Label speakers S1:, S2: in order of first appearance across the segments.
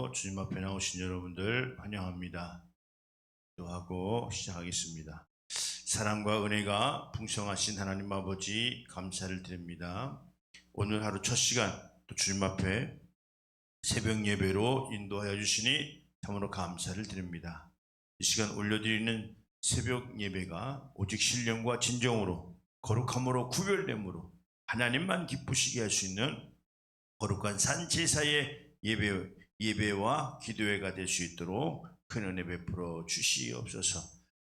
S1: 마음으로 주님 앞에 나오신 여러분들 환영합니다. 기도하고 시작하겠습니다. 사랑과 은혜가 풍성하신 하나님 아버지 감사를 드립니다. 오늘 하루 첫 시간 또 주님 앞에 새벽 예배로 인도하여 주시니 참으로 감사를 드립니다. 이 시간 올려드리는 새벽 예배가 오직 신령과 진정으로 거룩함으로 구별됨으로 하나님만 기쁘시게 할 수 있는 거룩한 산제사의 예배와 기도회가 될 수 있도록 큰 은혜 베풀어 주시옵소서.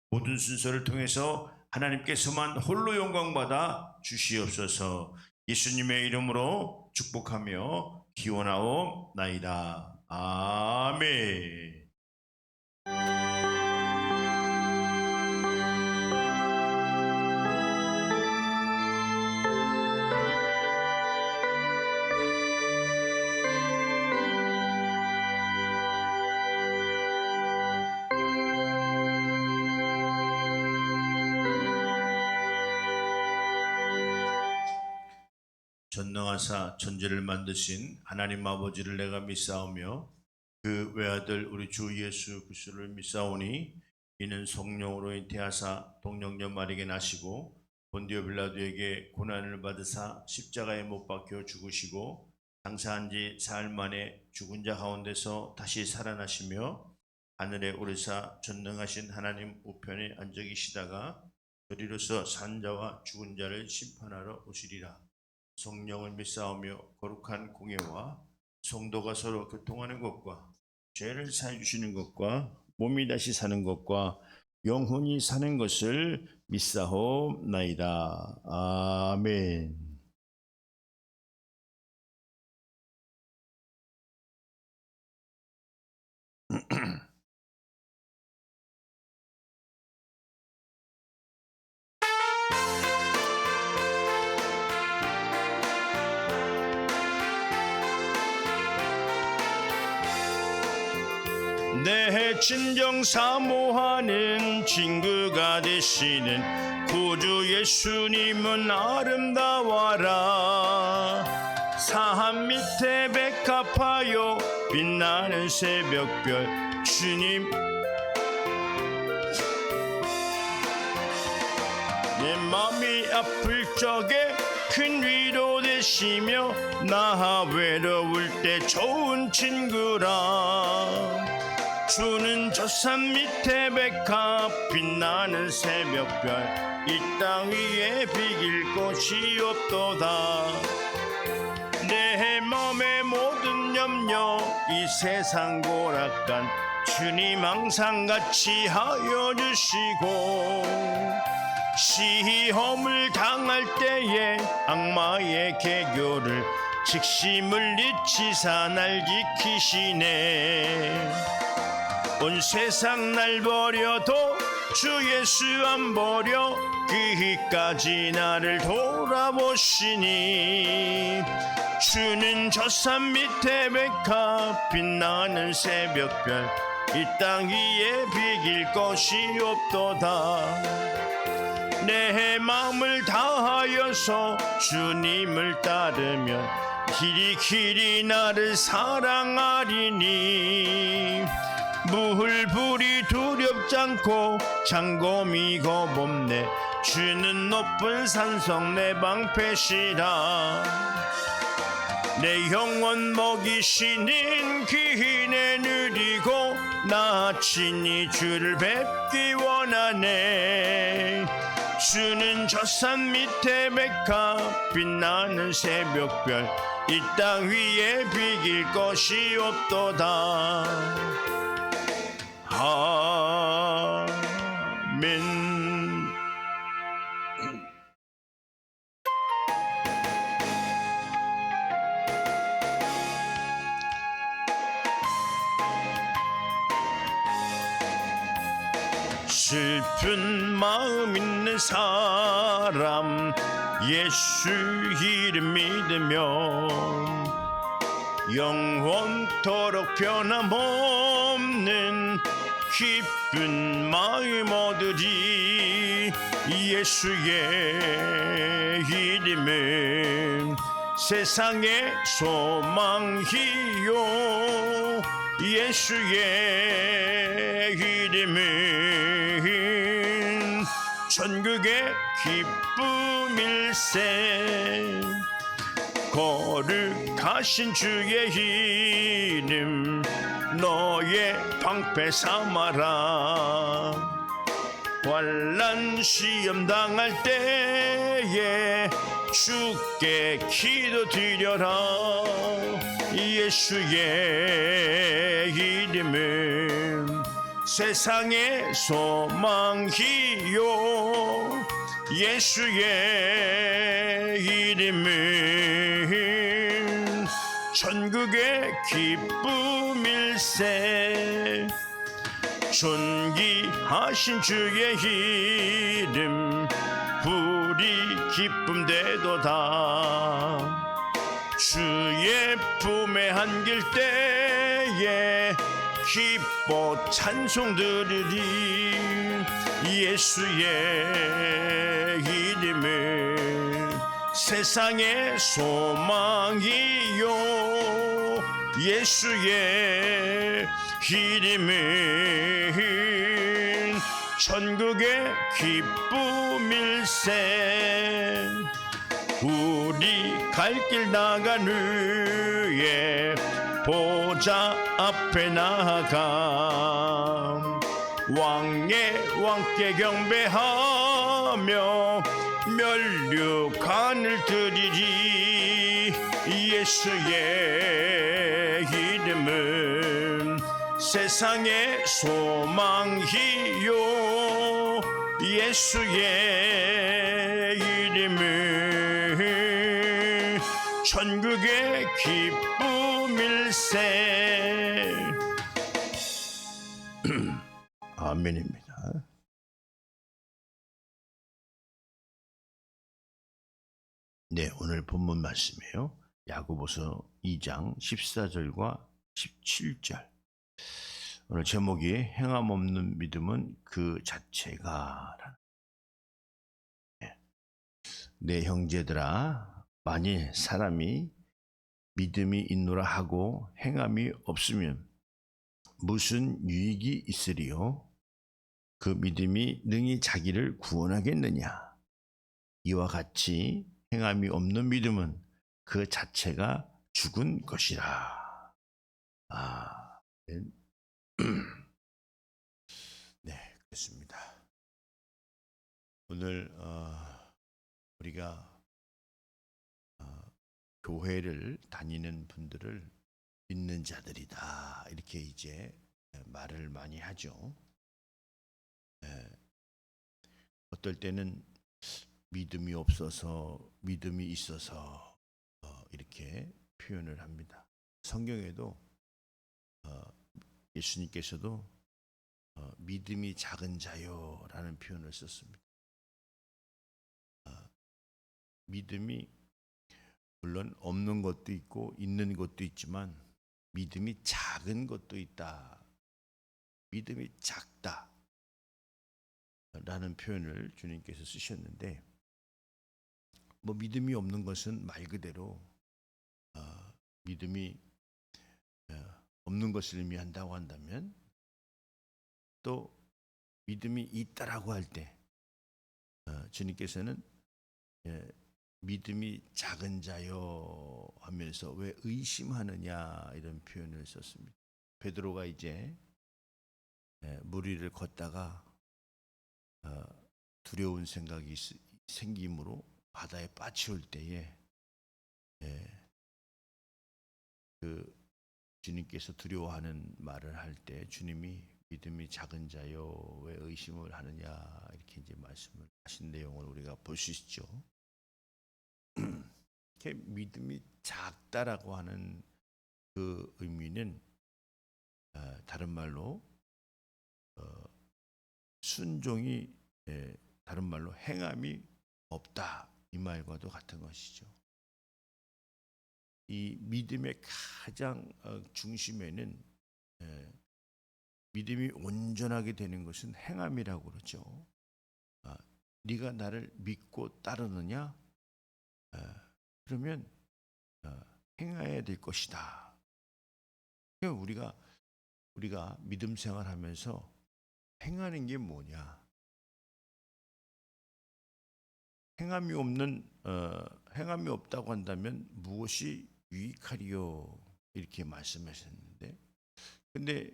S1: 모든 순서를 통해서 하나님께서만 홀로 영광받아 주시옵소서. 예수님의 이름으로 축복하며 기원하옵나이다. 아멘. 전능하사 천지를 만드신 하나님 아버지를 내가 믿사오며 그 외아들 우리 주 예수 그리스도를 믿사오니 이는 성령으로 잉태하사 동정녀 마리아에게 나시고 본디오 빌라도에게 고난을 받으사 십자가에 못 박혀 죽으시고 장사한 지 사흘 만에 죽은 자 가운데서 다시 살아나시며 하늘에 오르사 전능하신 하나님 우편에 앉아 계시다가 저리로서 산 자와 죽은 자를 심판하러 오시리라. 성령을 믿사오며 거룩한 공예와 성도가 서로 교통하는 것과 죄를 사해 주시는 것과 몸이 다시 사는 것과 영혼이 사는 것을 믿사옵나이다. 아멘. 내 진정 사모하는 친구가 되시는 구주 예수님은 아름다워라. 산 밑에 백합하여 빛나는 새벽별 주님, 내 맘이 아플 적에 큰 위로 되시며 나 외로울 때 좋은 친구라. 주는 저 산 밑에 백합 빛나는 새벽별 이 땅 위에 비길 곳이 없도다. 내 맘의 모든 염려 이 세상 고락간 주님 항상 같이 하여 주시고 시험을 당할 때에 악마의 계교를 즉시 물리치사 날 지키시네. 온 세상 날 버려도 주 예수 안 버려 그까지 나를 돌아보시니 주는 저 산 밑에 백합 빛나는 새벽별 이 땅 위에 비길 것이 없도다. 내 마음을 다하여서 주님을 따르면 길이 나를 사랑하리니 물불이 두렵지 않고 장곰이 겁없네. 주는 높은 산성 내 방패시라. 내 영혼 먹이시는 기인에 누리고 나 친히 주를 뵙기 원하네. 주는 저 산 밑에 백합 빛나는 새벽별 이 땅 위에 비길 것이 없도다. 아멘. 슬픈 마음 있는 사람 예수 이름 믿으면 영원토록 변함없는 기쁜 마음 얻으리. 예수의 이름은 세상의 소망이요 예수의 이름은 천국의 기쁨일세. 거룩하신 주의 이름 너의 방패 삼아라. 환난 시험 당할 때에 주께 기도드려라. 예수의 이름은 세상의 소망이요. 예수의 이름은 천국의 기쁨일세. 존귀하신 주의 이름 우리 기쁨되도다. 주의 품에 안길 때에 기뻐 찬송 들으리. 예수의 이름은 세상의 소망이요. 예수의 이름은 천국의 기쁨일세. 우리 갈 길 나간 후에 보좌 앞에 나아가 왕의 왕께 경배하며 면류관을 드리리. 예수의 이름은 세상의 소망이요. 예수의 이름은 천국의 기쁨일세. 아멘입니다. 네, 오늘 본문 말씀이에요. 야고보서 2장 14절과 17절. 오늘 제목이 행함 없는 믿음은 그 자체가. 내 형제들아, 만일 사람이 믿음이 있노라 하고 행함이 없으면 무슨 유익이 있으리요? 그 믿음이 능히 자기를 구원하겠느냐? 이와 같이 행함이 없는 믿음은 그 자체가 죽은 것이라. 네, 그렇습니다. 오늘 우리가 교회를 다니는 분들을 믿는 자들이다, 이렇게 이제 말을 많이 하죠. 어떨 때는 믿음이 없어서 믿음이 있어서 이렇게 표현을 합니다. 성경에도 예수님께서도 믿음이 작은 자요라는 표현을 썼습니다. 믿음이 물론 없는 것도 있고 있는 것도 있지만 믿음이 작은 것도 있다. 믿음이 작다 라는 표현을 주님께서 쓰셨는데, 뭐 믿음이 없는 것은 말 그대로 믿음이 없는 것을 의미한다고 한다면, 또 믿음이 있다라고 할 때 주님께서는 믿음이 작은 자요 하면서 왜 의심하느냐 이런 표현을 썼습니다. 베드로가 이제 물 위를 걷다가 두려운 생각이 생김으로 바다에 빠치올 때에 그 주님께서 두려워하는 말을 할 때 주님이 믿음이 작은 자요 왜 의심을 하느냐 이렇게 이제 말씀을 하신 내용을 우리가 볼 수 있죠. 이렇게 믿음이 작다라고 하는 그 의미는 다른 말로 순종이, 다른 말로 행함이 없다, 이 말과도 같은 것이죠. 이 믿음의 가장 중심에는 믿음이 온전하게 되는 것은 행함이라고 그러죠. 네가 나를 믿고 따르느냐? 그러면 행해야 될 것이다. 우리가 우리가 믿음 생활하면서 행하는 게 뭐냐? 행함이 없다고 한다면 무엇이 유익하리요? 이렇게 말씀하셨는데, 근데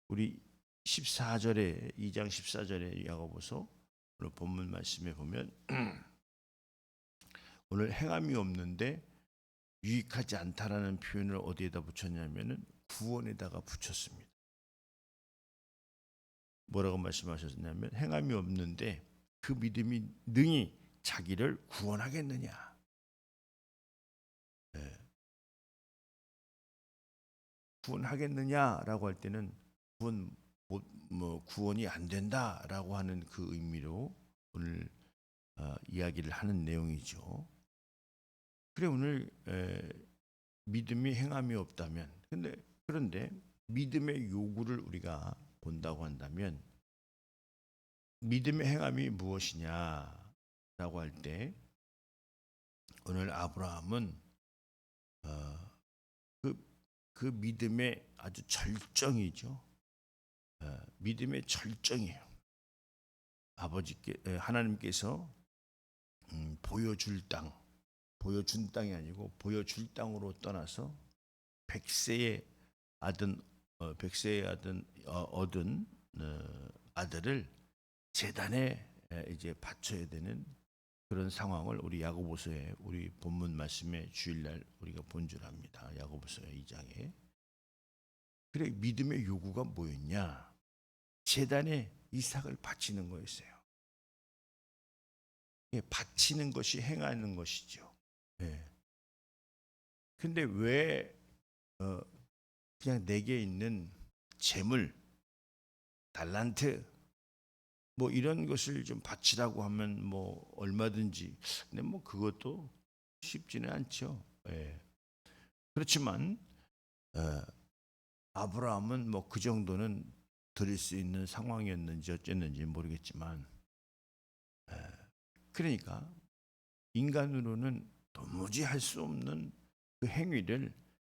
S1: 우리 14절에 2장 14절에 야고보서 오늘 본문 말씀에 보면 오늘 행함이 없는데 유익하지 않다라는 표현을 어디에다 붙였냐면은 구원에다가 붙였습니다. 뭐라고 말씀하셨냐면 행함이 없는데 그 믿음이 능히 자기를 구원하겠느냐. 네. 구원하겠느냐라고 할 때는 구원이 안 된다라고 하는 그 의미로 오늘 이야기를 하는 내용이죠. 그래 오늘 믿음이 행함이 없다면 그런데 믿음의 요구를 우리가 본다고 한다면 믿음의 행함이 무엇이냐라고 할 때 오늘 아브라함은 그 믿음의 아주 절정이죠. 믿음의 절정이에요. 하나님께서 보여준 땅이 아니고 보여줄 땅으로 떠나서 얻은 아들을 제단에 이제 바쳐야 되는 그런 상황을 우리 야고보서에 우리 본문 말씀에 주일날 우리가 본 줄 압니다. 야고보서 2장에. 그래 믿음의 요구가 뭐였냐? 제단에 이삭을 바치는 거였어요. 바치는 것이 행하는 것이죠. 예. 근데 왜 그냥 내게 있는 재물, 달란트 뭐 이런 것을 좀 바치라고 하면 뭐 얼마든지. 근데 뭐 그것도 쉽지는 않죠. 예. 그렇지만 아브라함은 뭐 그 정도는 드릴 수 있는 상황이었는지 어쨌는지 모르겠지만 그러니까 인간으로는 도무지 할 수 없는 그 행위를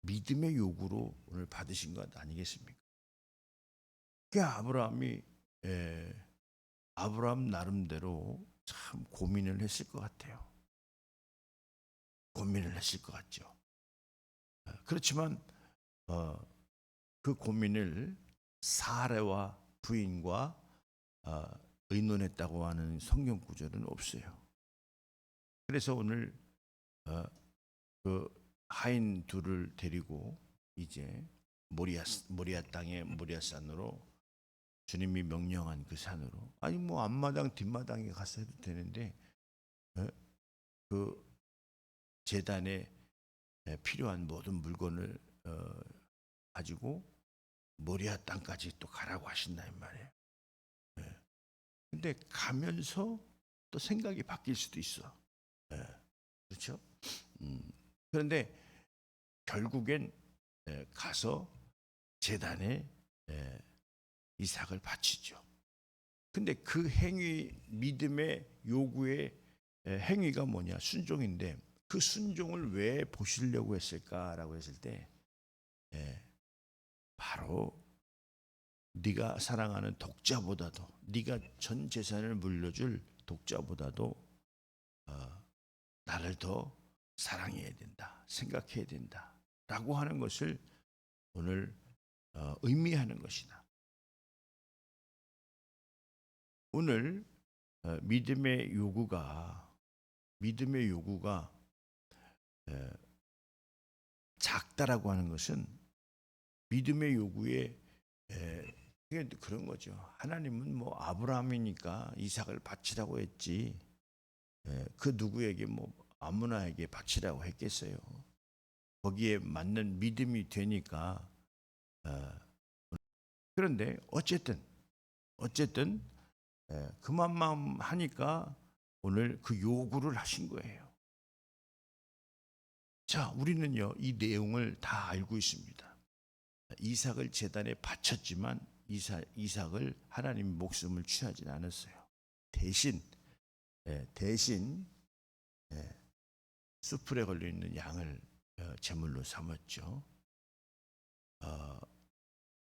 S1: 믿음의 요구로 오늘 받으신 것 아니겠습니까? 그 아브라함 나름대로 참 고민을 했을 것 같아요. 고민을 했을 것 같죠. 그렇지만 그 고민을 사레와 부인과 의논했다고 하는 성경 구절은 없어요. 그래서 오늘 그 하인 둘을 데리고 이제 모리아 땅의 모리아산으로 주님이 명령한 그 산으로 아니 뭐 앞마당 뒷마당에 가서 해도 되는데 그 제단에 필요한 모든 물건을 가지고 모리아 땅까지 또 가라고 하신다 이 말이에요. 근데 가면서 또 생각이 바뀔 수도 있어. 그렇죠? 그런데 결국엔 가서 제단에 이삭을 바치죠. 근데 그 믿음의 요구의 행위가 뭐냐? 순종인데 그 순종을 왜 보시려고 했을까라고 했을 때 바로 네가 사랑하는 독자보다도 네가 전 재산을 물려줄 독자보다도 나를 더 사랑해야 된다, 생각해야 된다라고 하는 것을 오늘 의미하는 것이다. 오늘 믿음의 요구가 작다라고 하는 것은 믿음의 요구에 그런 거죠. 하나님은 뭐 아브라함이니까 이삭을 바치라고 했지 그 누구에게 뭐 아무나에게 바치라고 했겠어요. 거기에 맞는 믿음이 되니까. 그런데 어쨌든 그만만 하니까 오늘 그 요구를 하신 거예요. 자, 우리는요 이 내용을 다 알고 있습니다. 이삭을 제단에 바쳤지만 이삭을 하나님이 목숨을 취하지 않았어요. 대신 수풀에 걸려 있는 양을 제물로 삼았죠.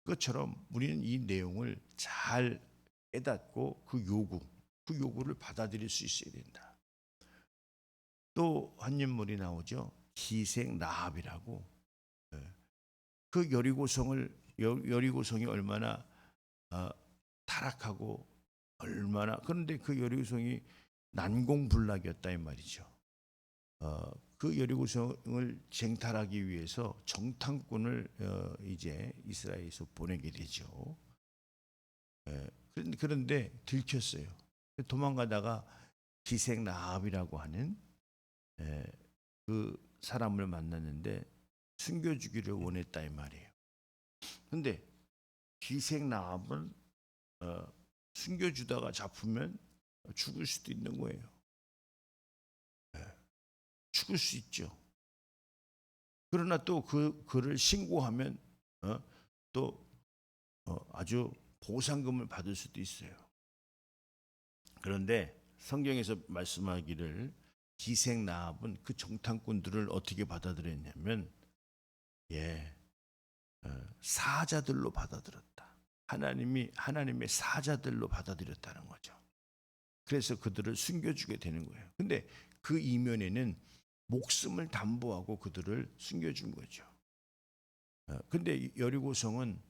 S2: 그것처럼 우리는 이 내용을 잘 깨닫고 그 요구를 받아들일 수 있어야 된다. 또 한 인물이 나오죠. 기생 라합이라고. 그 여리고성이 얼마나 타락하고 얼마나, 그런데 그 여리고성이 난공불락이었다 이 말이죠. 그 여리고성을 쟁탈하기 위해서 정탐꾼을 이제 이스라엘에서 보내게 되죠. 그런데 들켰어요. 도망가다가 기생 라합이라고 하는 그 사람을 만났는데 숨겨주기를 원했다 이 말이에요. 근데 기생 라합은 숨겨주다가 잡히면 죽을 수도 있는 거예요. 죽을 수 있죠. 그러나 또 그를 신고하면 또 아주 보상금을 받을 수도 있어요. 그런데 성경에서 말씀하기를 기생 라합은 그 정탐꾼들을 어떻게 받아들였냐면 사자들로 받아들였다. 하나님의 사자들로 받아들였다는 거죠. 그래서 그들을 숨겨주게 되는 거예요. 근데 그 이면에는 목숨을 담보하고 그들을 숨겨준 거죠. 근데 여리고성은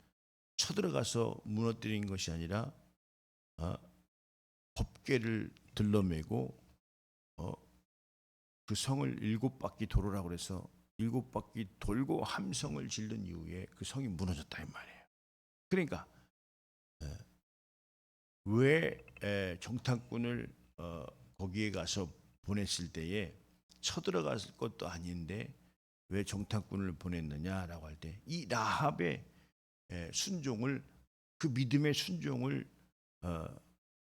S2: 쳐들어가서 무너뜨린 것이 아니라 법궤를 들러매고 그 성을 7바퀴 돌으라고 그래서 7바퀴 돌고 함성을 지른 이후에 그 성이 무너졌다 이 말이에요. 그러니까 왜 정탐꾼을 거기에 가서 보냈을 때에 쳐들어갈 것도 아닌데 왜 정탐꾼을 보냈느냐라고 할 때 이 라합의 순종을, 그 믿음의 순종을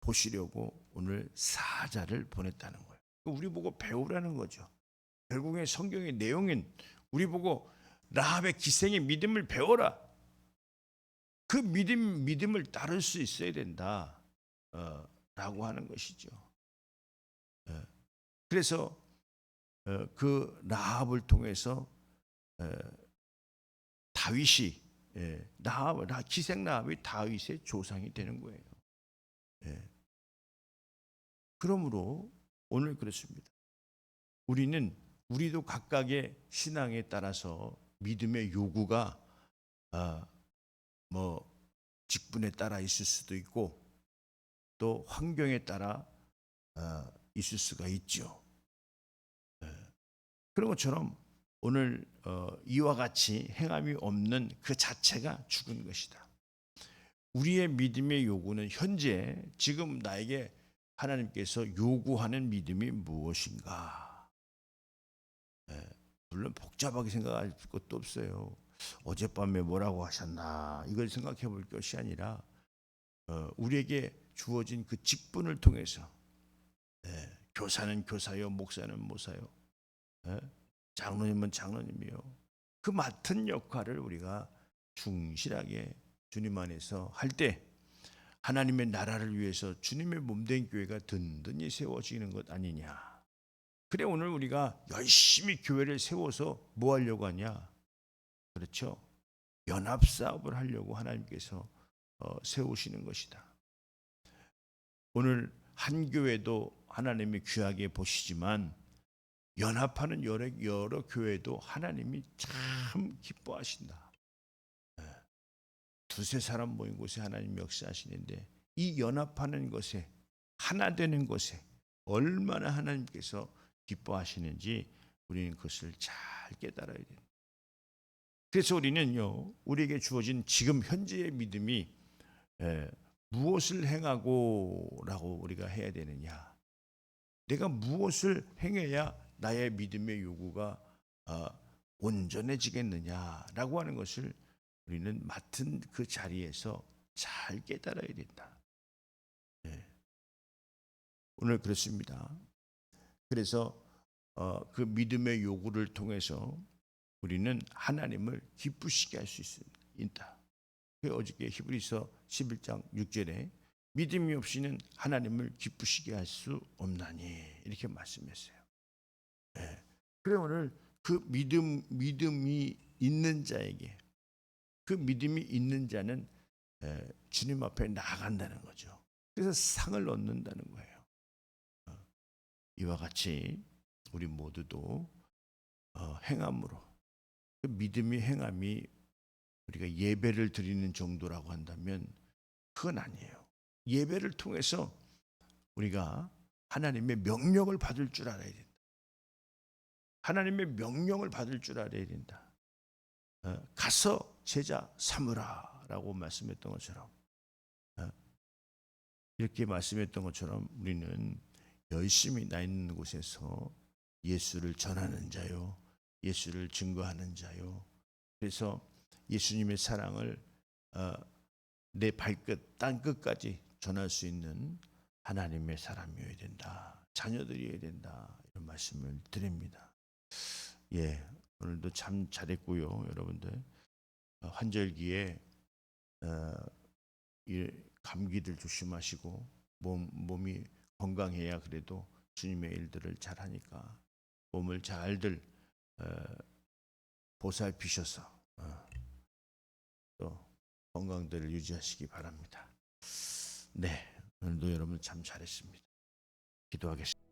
S2: 보시려고 오늘 사자를 보냈다는 거예요. 우리 보고 배우라는 거죠. 결국에 성경의 내용은 우리 보고 라합의 기생의 믿음을 배워라. 그 믿음을 따를 수 있어야 된다. 라고 하는 것이죠. 그래서 그 라합을 통해서 다윗이 기생 라합이 다윗의 조상이 되는 거예요. 그러므로 오늘 그렇습니다. 우리도 각각의 신앙에 따라서 믿음의 요구가 뭐 직분에 따라 있을 수도 있고 또 환경에 따라 있을 수가 있죠. 그런 것처럼 오늘 이와 같이 행함이 없는 그 자체가 죽은 것이다. 우리의 믿음의 요구는 현재 지금 나에게 하나님께서 요구하는 믿음이 무엇인가? 물론 복잡하게 생각할 것도 없어요. 어젯밤에 뭐라고 하셨나 이걸 생각해 볼 것이 아니라 우리에게 주어진 그 직분을 통해서 교사는 교사요, 목사는 목사요, 장로님은 장로님이요, 그 맡은 역할을 우리가 충실하게 주님 안에서 할 때 하나님의 나라를 위해서 주님의 몸된 교회가 든든히 세워지는 것 아니냐. 그래 오늘 우리가 열심히 교회를 세워서 뭐 하려고 하냐? 그렇죠. 연합사업을 하려고 하나님께서 세우시는 것이다. 오늘 한 교회도 하나님이 귀하게 보시지만 연합하는 여러 교회도 하나님이 참 기뻐하신다. 두세 사람 모인 곳에 하나님 역사하시는데 이 연합하는 것에, 하나 되는 것에 얼마나 하나님께서 기뻐하시는지 우리는 그것을 잘 깨달아야 됩니다. 그래서 우리는요, 우리에게 주어진 지금 현재의 믿음이 무엇을 행하고 라고 우리가 해야 되느냐. 내가 무엇을 행해야 나의 믿음의 요구가 온전해지겠느냐라고 하는 것을 우리는 맡은 그 자리에서 잘 깨달아야 된다. 오늘 그렇습니다. 그래서 그 믿음의 요구를 통해서 우리는 하나님을 기쁘시게 할 수 있다. 어저께 히브리서 11장 6절에 믿음이 없이는 하나님을 기쁘시게 할 수 없나니 이렇게 말씀했어요. 그래 오늘 그 믿음이 있는 자에게, 그 믿음이 있는 자는 주님 앞에 나아간다는 거죠. 그래서 상을 얻는다는 거예요. 이와 같이 우리 모두도 행함으로, 그 믿음의 행함이 우리가 예배를 드리는 정도라고 한다면 그건 아니에요. 예배를 통해서 우리가 하나님의 명령을 받을 줄 알아야 된다. 하나님의 명령을 받을 줄 알아야 된다. 가서 제자 삼으라 라고 말씀했던 것처럼, 이렇게 말씀했던 것처럼 우리는 열심히 나 있는 곳에서 예수를 전하는 자요, 예수를 증거하는 자요. 그래서 예수님의 사랑을 내 발끝 땅끝까지 전할 수 있는 하나님의 사람이어야 된다, 자녀들이어야 된다, 이런 말씀을 드립니다. 예, 오늘도 참 잘했고요. 여러분들 환절기에 이 감기들 조심하시고 몸이 건강해야 그래도 주님의 일들을 잘하니까 몸을 잘들 보살피셔서 또 건강들을 유지하시기 바랍니다. 네, 오늘도 여러분 참 잘했습니다. 기도하겠습니다.